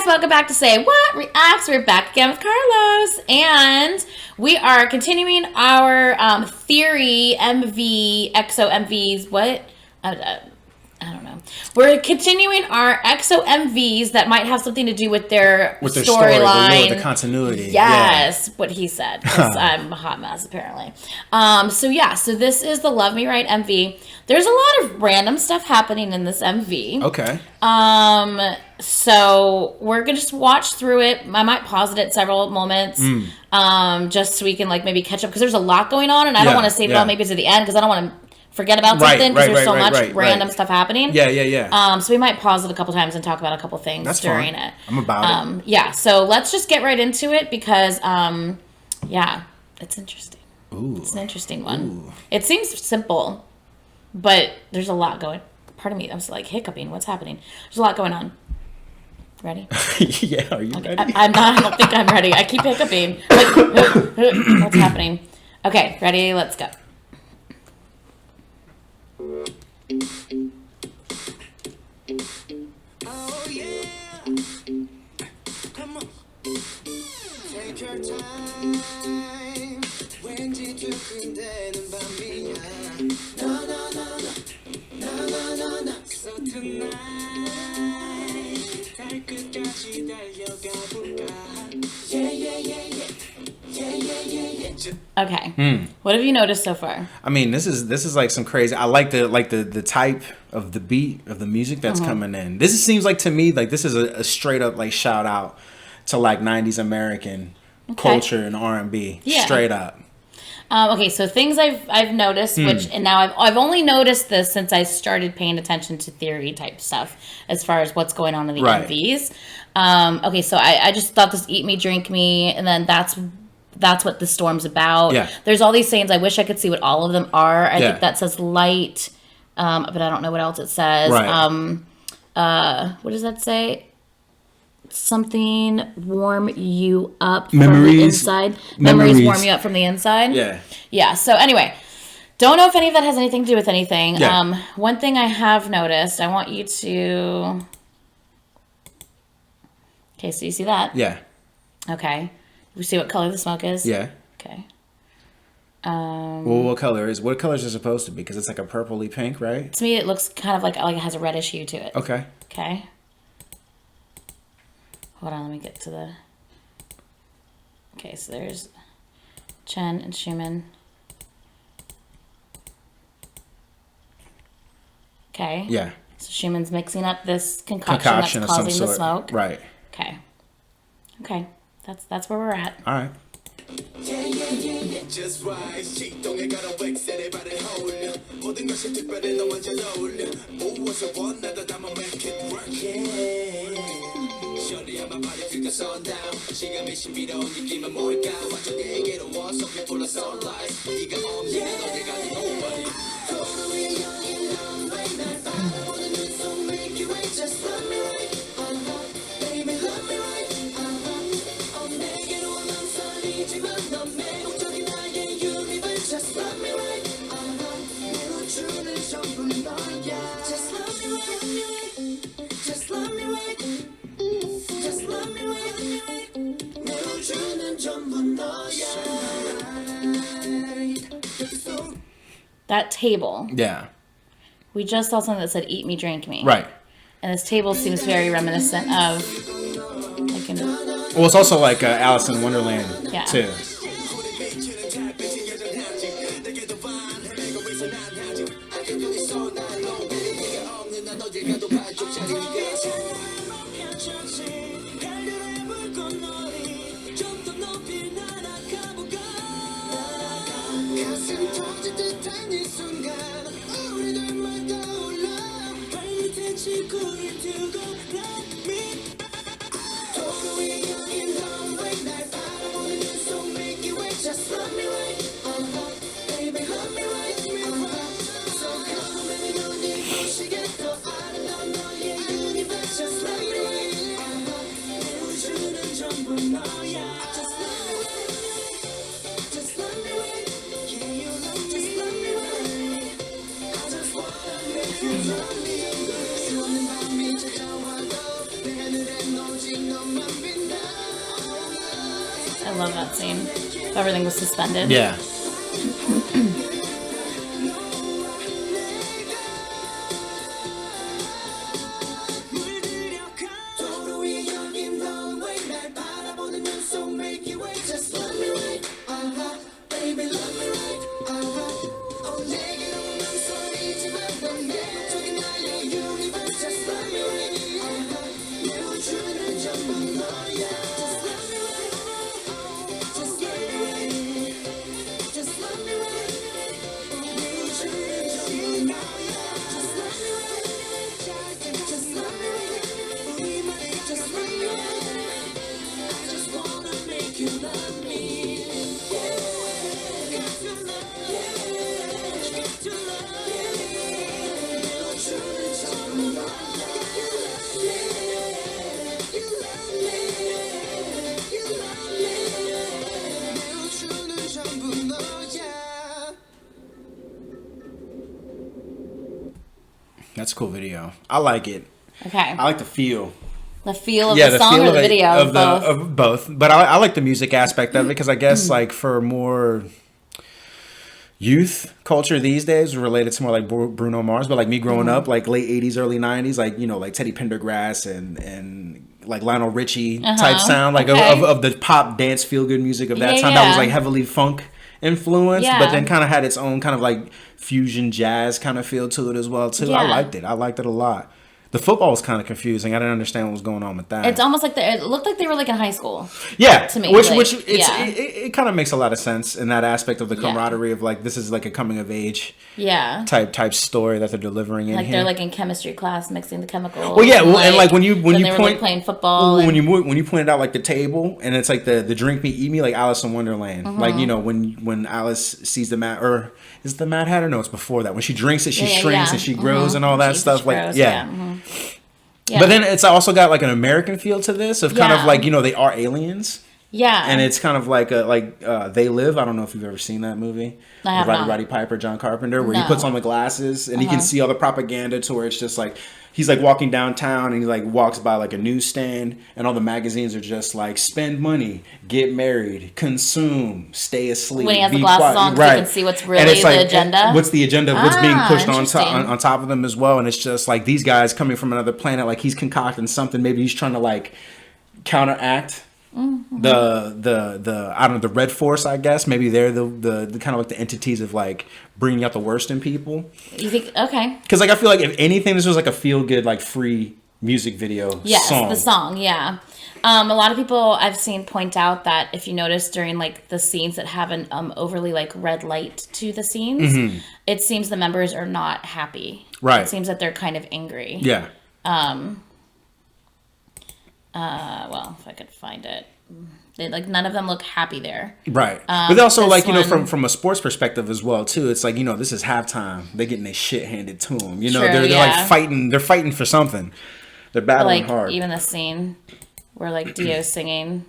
welcome back to Say What Reacts. We're back again with Carlos, and we are continuing our theory MV, exo-MVs, what? I don't know. We're continuing our exo-MVs that might have something to do with their storyline. The continuity. Yes, what he said, because I'm a hot mess, apparently. So this is the Love Me Right MV. There's a lot of random stuff happening in this MV. Okay. So we're gonna just watch through it. I might pause it at several moments, just so we can like maybe catch up, because there's a lot going on, and I don't want to save it all maybe to the end, because I don't want to forget about something, because there's so much random stuff happening. Yeah. So we might pause it a couple times and talk about a couple things during it. I'm about it. Yeah. So let's just get right into it, because it's interesting. Ooh. It's an interesting one. Ooh. It seems simple, but there's a lot going. Pardon me, I'm just like hiccuping. What's happening? There's a lot going on. Ready? Yeah, are you ready? I'm not. I don't think I'm ready. I keep hiccuping. What's happening? Okay, ready? Let's go. Oh yeah. Come on. Take your time. 왠지 두근대는 밤이야. No. So tonight 달 끝까지 달려가 볼까. Yeah. Okay. What have you noticed so far? I mean, this is like some crazy. I like the type of the beat of the music that's coming in. This seems like, to me, like this is a straight up like shout out to like 90s American culture and R&B. Yeah. Straight up. Okay, so things I've noticed, and now I've only noticed this since I started paying attention to theory type stuff as far as what's going on in the MVs. Okay, so I just thought this Eat Me, Drink Me, and then that's what the storm's about. Yeah. There's all these sayings. I wish I could see what all of them are. I think that says light, but I don't know what else it says. Right. What does that say? Something warm you up Memories. from the inside. Memories warm you up from the inside. Yeah. So anyway, don't know if any of that has anything to do with anything. Yeah. One thing I have noticed, I want you to. Okay, so you see that? Yeah. Okay. You see what color the smoke is? Yeah. Okay. Well, what color is it supposed to be? Because it's like a purpley pink, right? To me, it looks kind of like it has a reddish hue to it. Okay. Okay. Hold on, let me get to the... Okay, so there's Chen and Schumann. Okay. Yeah. So Schumann's mixing up this concoction that's causing the smoke. Right. Okay. That's where we're at. All right. Just right. 시동에 가는 웩셀에 발을 홀려. 모든 것이 특별해 너와 잘 어울려. 무엇을 원하든 I'ma make it work. Shorty, my body feel the sundown. 시간이 신비로운 느낌은 뭘까? 완전 내게로 와. 속에 불러 sunlight. 네가 없는 어디 가니 nobody. 도로에 여긴 runway 날 바라보는 눈속 Milky Way. Just love me right. Baby, love me right. 내게로 넌 설리지만 넌 매혹적인 나의 universe. Just love me right. 내 우주는 전부 너야. Just love me right. Just love me right. Just love me right. 내 우주는 전부 너야. That table. Yeah. We just saw something that said "Eat me, drink me." Right. And this table seems very reminiscent of, like, Well, it's also like Alice in Wonderland too. Just love me right, baby, love me right, so come and 눈이 부시게 더 아름다운 너의 universe. Just love me right, 내 우주는 전부 너야. Just love me right, just love me right, yeah, you love me, just love me right. I just wanna make you love me. 수없는 밤이 찾아와도 내 하늘엔 오직 너. that scene. Everything was suspended. Yeah. That's a cool video. I like it. Okay. I like the feel. The feel of the song or the video? Of both. But I like the music aspect of it because I guess like for more youth culture these days related to more like Bruno Mars, but like me growing up, like late 80s, early 90s, like, you know, like Teddy Pendergrass and like Lionel Richie type sound, like of the pop dance feel good music of that time. That was like heavily funk influenced, but then kind of had its own kind of like fusion jazz kind of feel to it as well too. I liked it a lot. The football was kind of confusing. I didn't understand what was going on with that. It's almost like it looked like they were like in high school. Yeah, to me, it kind of makes a lot of sense in that aspect of the camaraderie of like this is like a coming of age type story that they're delivering in like here. They're like in chemistry class mixing the chemicals. Well, yeah, and like when you point like playing football, when you pointed out like the table and it's like the drink me eat me like Alice in Wonderland. Like, you know, when Alice sees the Mad, or is it the Mad Hatter? No, it's before that. When she drinks it, she shrinks and she grows and all that stuff. Like grows, yeah. But then it's also got like an American feel to this of kind of like, you know, they are aliens. Yeah. And it's kind of like They Live. I don't know if you've ever seen that movie. I have not. Roddy Piper, John Carpenter, where he puts on the glasses and he can see all the propaganda to where it's just like he's like walking downtown and he like walks by like a newsstand and all the magazines are just like spend money, get married, consume, stay asleep. When he has the glasses on, so you can see what's really the agenda. What's the agenda? What's being pushed on top of them as well? And it's just like these guys coming from another planet. Like he's concocting something. Maybe he's trying to like counteract the I don't know, the Red Force, I guess. Maybe they're the kind of like the entities of like bringing out the worst in people. You think okay? Because like I feel like if anything, this was like a feel good like free music video. Yes, song. the song, yeah. A lot of people I've seen point out that if you notice during like the scenes that have an overly like red light to the scenes, it seems the members are not happy. Right. It seems that they're kind of angry. Yeah. Well, if I could find it, like none of them look happy there. Right. But also like, you know, from a sports perspective as well too, it's like, you know, this is halftime. They're getting their shit handed to them. You know, they're like fighting. They're fighting for something. They're battling hard. Even the scene where like Dio's singing.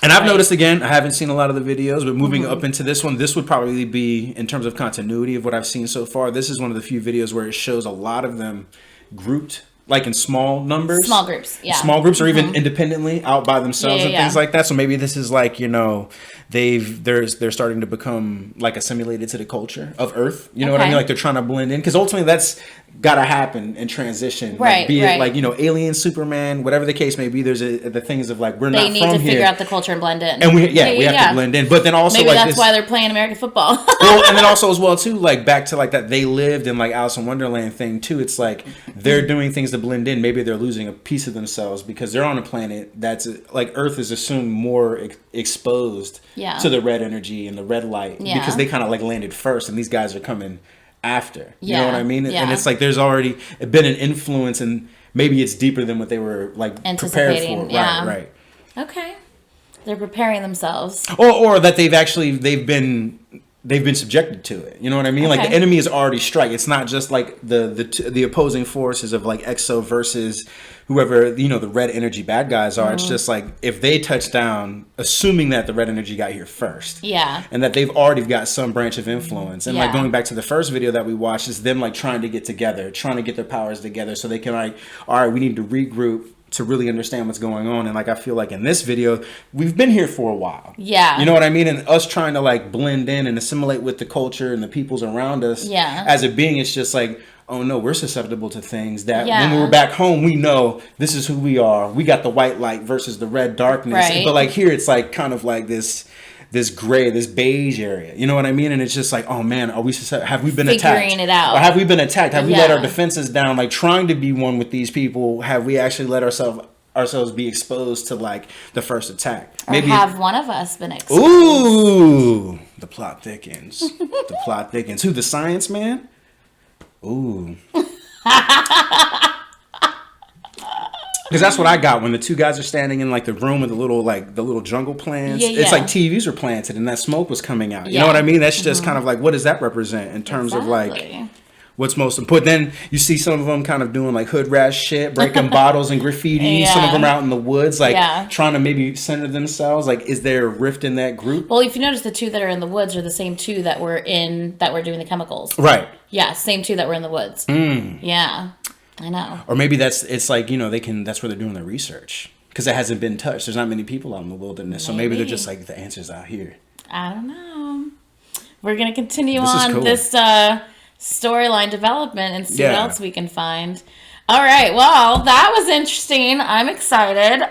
And I've noticed again, I haven't seen a lot of the videos, but moving up into this one, this would probably be, in terms of continuity of what I've seen so far, this is one of the few videos where it shows a lot of them grouped, like in small numbers. Small groups, yeah. Small groups or even independently out by themselves and things like that. So maybe this is like, you know, they're starting to become like assimilated to the culture of Earth. You know what I mean? Like they're trying to blend in. Because ultimately that's got to happen and transition. Right, like, be it like, you know, Alien, Superman, whatever the case may be, there's the things of like, we're not from here. They need to figure out the culture and blend in. And we have to blend in. But then also maybe like that's why they're playing American football. Well, and then also as well too, like back to like that They Lived in like Alice in Wonderland thing too. It's like they're doing things to blend in. Maybe they're losing a piece of themselves because they're on a planet that's like Earth is assumed more exposed to the red energy and the red light because they kind of like landed first and these guys are coming after. You know what I mean? And it's like there's already been an influence and maybe it's deeper than what they were like prepared for. Right. Okay. They're preparing themselves. Or that they've been subjected to it. You know what I mean? Like the enemy is already strike. It's not just like the opposing forces of like EXO versus whoever, you know, the red energy bad guys are. It's just like if they touch down, assuming that the red energy got here first. Yeah. And that they've already got some branch of influence. And like going back to the first video that we watched is them like trying to get together, trying to get their powers together so they can like, all right, we need to regroup, to really understand what's going on. And like, I feel like in this video, we've been here for a while. Yeah. You know what I mean? And us trying to like blend in and assimilate with the culture and the peoples around us. Yeah. As a being, it's just like, oh no, we're susceptible to things that Yeah. when we were back home, we know this is who we are. We got the white light versus the red darkness. Right. But like here, it's like kind of like this gray, this beige area. You know what I mean? And it's just like, oh man, have we been attacked? Figuring it out. Or have we been attacked? Have we let Yeah. our defenses down? Like trying to be one with these people, have we actually let ourselves be exposed to like the first attack? Or have one of us been exposed? Ooh, the plot thickens. The plot thickens. Who, the science man? Ooh. Because that's what I got when the two guys are standing in like the room with the little jungle plants. Yeah, It's yeah. like TVs were planted and that smoke was coming out. You Yeah. know what I mean? That's just kind of like, what does that represent in terms of like Exactly. what's most important? Then you see some of them kind of doing like hood rat shit, breaking bottles and graffiti. Some of Yeah. them are out in the woods, like Yeah. trying to maybe center themselves. Like, is there a rift in that group? Well, if you notice, the two that are in the woods are the same two that were doing the chemicals. Right. Yeah, same two that were in the woods. Yeah, I know. Or maybe it's like, you know, that's where they're doing their research. Because it hasn't been touched. There's not many people out in the wilderness. So maybe they're just like, the answer's out here. I don't know. We're going to continue This is on cool. this storyline development and see what Yeah. else we can find. All right. Well, that was interesting. I'm excited.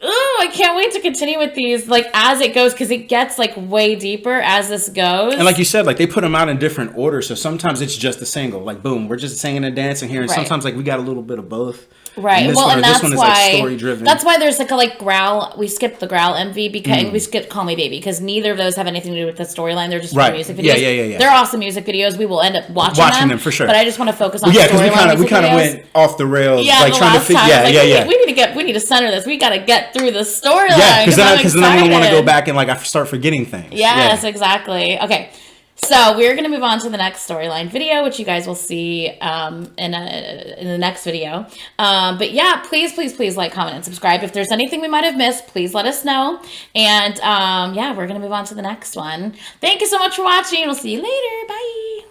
Ooh, I can't wait to continue with these, like, as it goes, because it gets, like, way deeper as this goes. And like you said, like they put them out in different orders. So sometimes it's just a single. Like, boom, we're just singing and dancing here. And Right. sometimes like we got a little bit of both. Right. And Well, and this that's one is why like story driven. that's why there's like a growl. We skipped the growl MV because we skipped Call Me Baby because neither of those have anything to do with the storyline. They're just Right. music Yeah, videos. yeah. They're awesome music videos. We will end up watching them for sure. But I just want to focus on Yeah, because storyline we kind of videos. went off the rails, Yeah, like the trying to last figure. time, Yeah, like, yeah. We need to center this. We got to get through the storyline. Yeah, because then I'm gonna want to go excited. back and like I start forgetting things. Yes, Yeah. exactly. Okay. So we're going to move on to the next storyline video, which you guys will see in the next video. But yeah, please like, comment, and subscribe. If there's anything we might have missed, please let us know. And yeah, we're going to move on to the next one. Thank you so much for watching. We'll see you later. Bye.